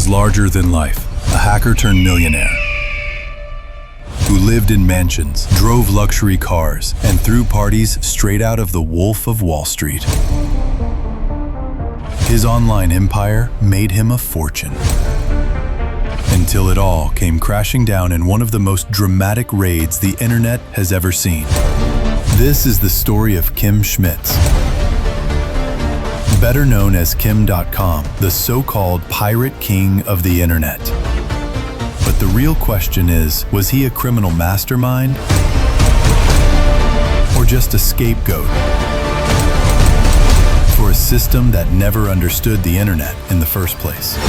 was larger than life, a hacker turned millionaire who lived in mansions, drove luxury cars, and threw parties straight out of The Wolf of Wall Street. His online empire made him a fortune. Until it all came crashing down in one of the most dramatic raids the internet has ever seen. This is the story of Kim Schmitz, better known as Kim Dotcom, the so-called pirate king of the internet. But the real question is, was he a criminal mastermind or just a scapegoat for a system that never understood the internet in the first place?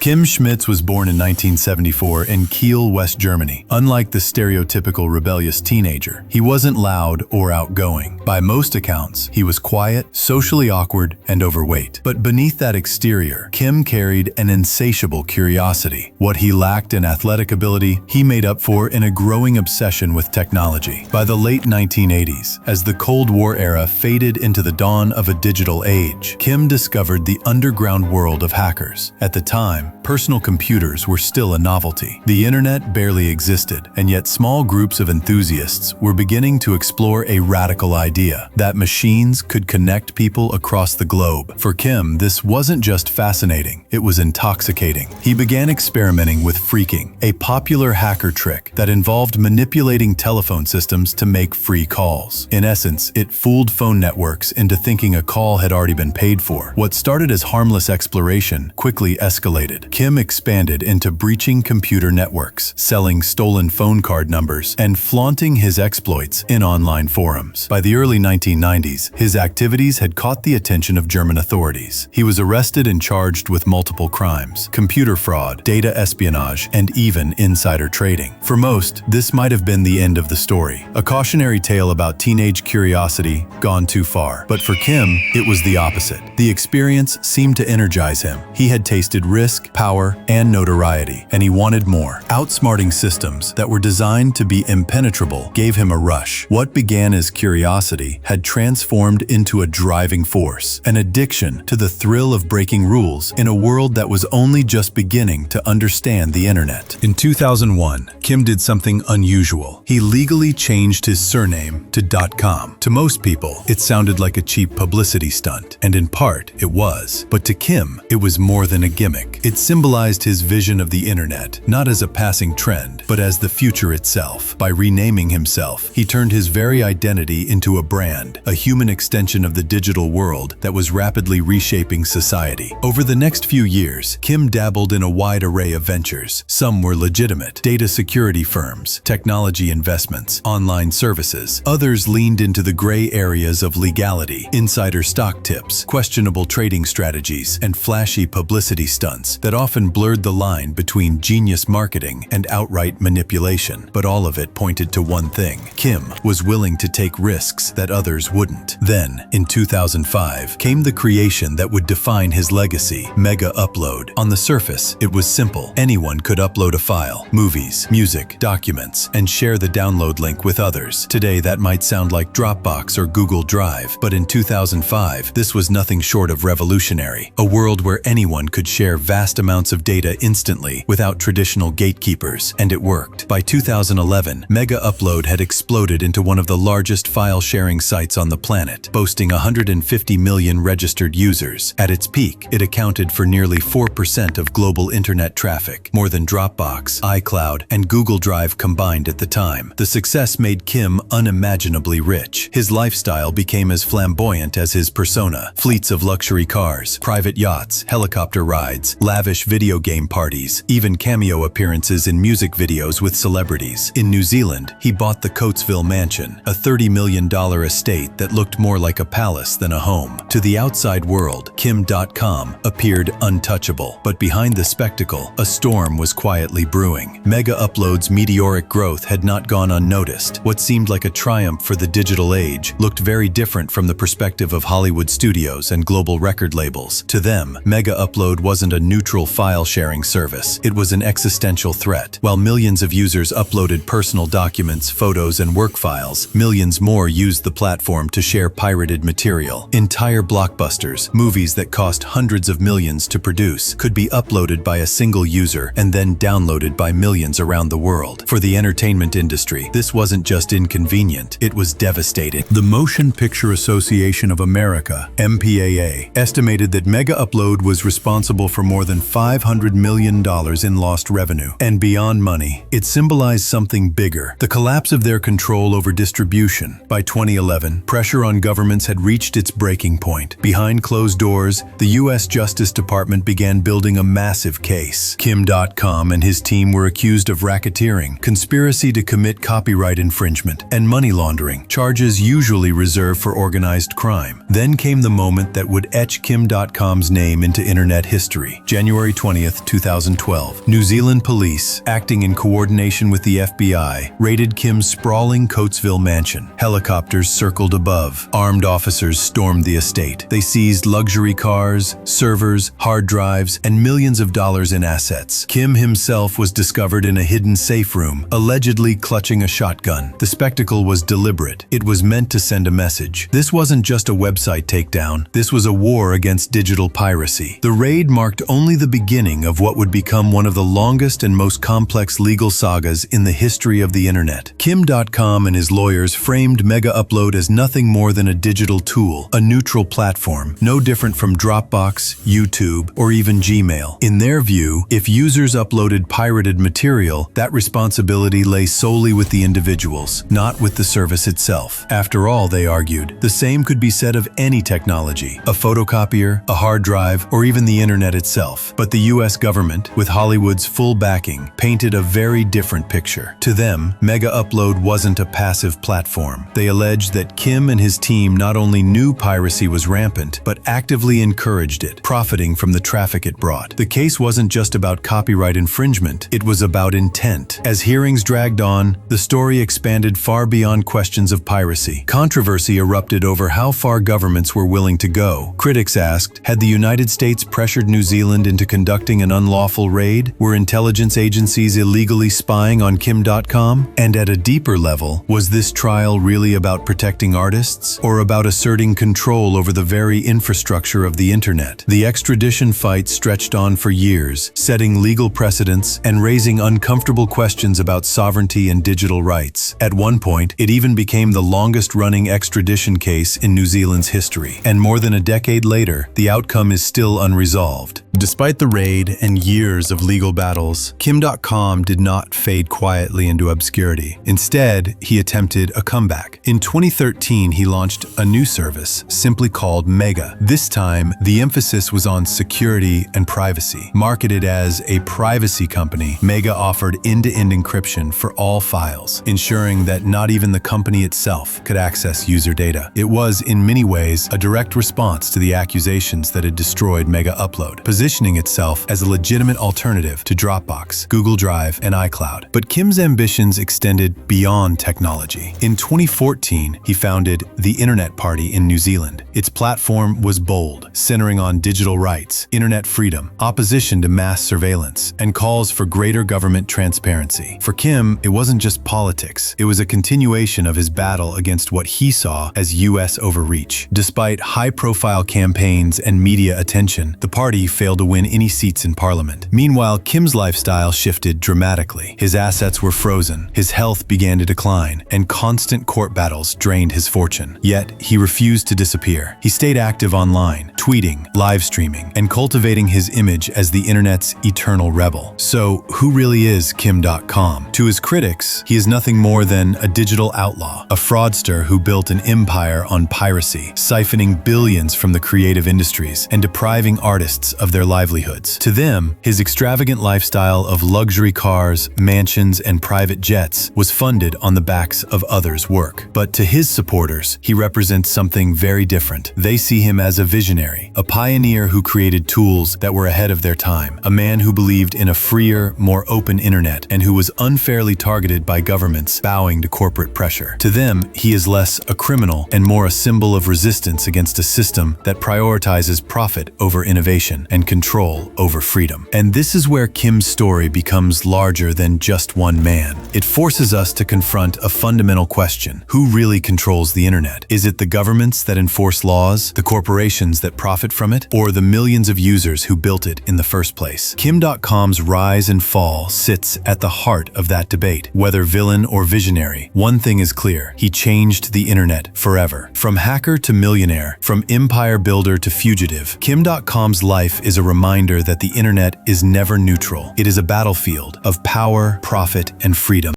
Kim Schmitz was born in 1974 in Kiel, West Germany. Unlike the stereotypical rebellious teenager, he wasn't loud or outgoing. By most accounts, he was quiet, socially awkward, and overweight. But beneath that exterior, Kim carried an insatiable curiosity. What he lacked in athletic ability, he made up for in a growing obsession with technology. By the late 1980s, as the Cold War era faded into the dawn of a digital age, Kim discovered the underground world of hackers. At the time, personal computers were still a novelty. The internet barely existed, and yet small groups of enthusiasts were beginning to explore a radical idea: that machines could connect people across the globe. For Kim, this wasn't just fascinating, it was intoxicating. He began experimenting with phreaking, a popular hacker trick that involved manipulating telephone systems to make free calls. In essence, it fooled phone networks into thinking a call had already been paid for. What started as harmless exploration quickly escalated. Kim expanded into breaching computer networks, selling stolen phone card numbers, and flaunting his exploits in online forums. By the early 1990s, his activities had caught the attention of German authorities. He was arrested and charged with multiple crimes: computer fraud, data espionage, and even insider trading. For most, this might have been the end of the story, a cautionary tale about teenage curiosity gone too far. But for Kim, it was the opposite. The experience seemed to energize him. He had tasted risk, power, and notoriety, and he wanted more. Outsmarting systems that were designed to be impenetrable gave him a rush. What began as curiosity had transformed into a driving force, an addiction to the thrill of breaking rules in a world that was only just beginning to understand the internet. In 2001, Kim did something unusual. He legally changed his surname to .com. To most people, it sounded like a cheap publicity stunt, and in part, it was. But to Kim, it was more than a gimmick. It symbolized his vision of the internet, not as a passing trend, but as the future itself. By renaming himself, he turned his very identity into a brand, a human extension of the digital world that was rapidly reshaping society. Over the next few years, Kim dabbled in a wide array of ventures. Some were legitimate: data security firms, technology investments, online services. Others leaned into the gray areas of legality: insider stock tips, questionable trading strategies, and flashy publicity stunts that often blurred the line between genius marketing and outright manipulation. But all of it pointed to one thing: Kim was willing to take risks that others wouldn't. Then, in 2005, came the creation that would define his legacy: Mega Upload. On the surface, it was simple. Anyone could upload a file, movies, music, documents, and share the download link with others. Today, that might sound like Dropbox or Google Drive, but in 2005, this was nothing short of revolutionary. A world where anyone could share vast amounts of data instantly without traditional gatekeepers, and it worked. By 2011, Mega Upload had exploded into one of the largest file-sharing sites on the planet, boasting 150 million registered users. At its peak, it accounted for nearly 4% of global internet traffic, more than Dropbox, iCloud, and Google Drive combined at the time. The success made Kim unimaginably rich. His lifestyle became as flamboyant as his persona: fleets of luxury cars, private yachts, helicopter rides, lavish video game parties, even cameo appearances in music videos with celebrities. In New Zealand, he bought the Coatesville Mansion, a $30 million estate that looked more like a palace than a home. To the outside world, Kim Dotcom appeared untouchable, but behind the spectacle, a storm was quietly brewing. Mega Upload's meteoric growth had not gone unnoticed. What seemed like a triumph for the digital age looked very different from the perspective of Hollywood studios and global record labels. To them, Mega Upload wasn't a neutral file-sharing service. It was an existential threat. While millions of users uploaded personal documents, photos, and work files, millions more used the platform to share pirated material. Entire blockbusters, movies that cost hundreds of millions to produce, could be uploaded by a single user and then downloaded by millions around the world. For the entertainment industry, this wasn't just inconvenient, it was devastating. The Motion Picture Association of America, MPAA, estimated that Mega Upload was responsible for more than $500 million in lost revenue. And beyond money, it symbolized something bigger, the collapse of their control over distribution. By 2011, pressure on governments had reached its breaking point. Behind closed doors, the U.S. Justice Department began building a massive case. Kim Dotcom and his team were accused of racketeering, conspiracy to commit copyright infringement, and money laundering, charges usually reserved for organized crime. Then came the moment that would etch Kim Dotcom's name into internet history. January 20th, 2012. New Zealand police, acting in coordination with the FBI, raided Kim's sprawling Coatesville mansion. Helicopters circled above. Armed officers stormed the estate. They seized luxury cars, servers, hard drives, and millions of dollars in assets. Kim himself was discovered in a hidden safe room, allegedly clutching a shotgun. The spectacle was deliberate. It was meant to send a message. This wasn't just a website takedown. This was a war against digital piracy. The raid marked only the beginning of what would become one of the longest and most complex legal sagas in the history of the internet. Kim Dotcom and his lawyers framed Mega Upload as nothing more than a digital tool, a neutral platform, no different from Dropbox, YouTube, or even Gmail. In their view, if users uploaded pirated material, that responsibility lay solely with the individuals, not with the service itself. After all, they argued, the same could be said of any technology, a photocopier, a hard drive, or even the internet itself. But the US government, with Hollywood's full backing, painted a very different picture. To them, Mega Upload wasn't a passive platform. They alleged that Kim and his team not only knew piracy was rampant, but actively encouraged it, profiting from the traffic it brought. The case wasn't just about copyright infringement, it was about intent. As hearings dragged on, the story expanded far beyond questions of piracy. Controversy erupted over how far governments were willing to go. Critics asked, had the United States pressured New Zealand into conducting an unlawful raid? Were intelligence agencies illegally spying on Kim Dotcom? And at a deeper level, was this trial really about protecting artists, or about asserting control over the very infrastructure of the internet? The extradition fight stretched on for years, setting legal precedents and raising uncomfortable questions about sovereignty and digital rights. At one point, it even became the longest-running extradition case in New Zealand's history. And more than a decade later, the outcome is still unresolved. Despite the raid and years of legal battles, Kim Dotcom did not fade quietly into obscurity. Instead, he attempted a comeback. In 2013, he launched a new service, simply called Mega. This time, the emphasis was on security and privacy. Marketed as a privacy company, Mega offered end-to-end encryption for all files, ensuring that not even the company itself could access user data. It was, in many ways, a direct response to the accusations that had destroyed Mega Upload, positioning itself as a legitimate alternative to Dropbox, Google Drive, and iCloud. But Kim's ambitions extended beyond technology. In 2014, he founded the Internet Party in New Zealand. Its platform was bold, centering on digital rights, internet freedom, opposition to mass surveillance, and calls for greater government transparency. For Kim, it wasn't just politics. It was a continuation of his battle against what he saw as U.S. overreach. Despite high-profile campaigns and media attention, the party failed to win any seats in parliament. Meanwhile, Kim's lifestyle shifted dramatically. His assets were frozen, his health began to decline, and constant court battles drained his fortune. Yet, he refused to disappear. He stayed active online, tweeting, live streaming, and cultivating his image as the internet's eternal rebel. So, who really is Kim Dotcom? To his critics, he is nothing more than a digital outlaw, a fraudster who built an empire on piracy, siphoning billions from the creative industries and depriving artists of their livelihoods. To them, his extravagant lifestyle of luxury cars, mansions, and private jets was funded on the backs of others' work. But to his supporters, he represents something very different. They see him as a visionary, a pioneer who created tools that were ahead of their time, a man who believed in a freer, more open internet, and who was unfairly targeted by governments bowing to corporate pressure. To them, he is less a criminal and more a symbol of resistance against a system that prioritizes profit over innovation and control over freedom. And this is where Kim's story becomes larger than just one man. It forces us to confront a fundamental question. Who really controls the internet? Is it the governments that enforce laws, the corporations that profit from it, or the millions of users who built it in the first place? Kim Dotcom's rise and fall sits at the heart of that debate. Whether villain or visionary, one thing is clear: he changed the internet forever. From hacker to millionaire, from empire builder to fugitive, Kim Dotcom's life is a reminder that the internet is never neutral. It is a battlefield of power, profit, and freedom.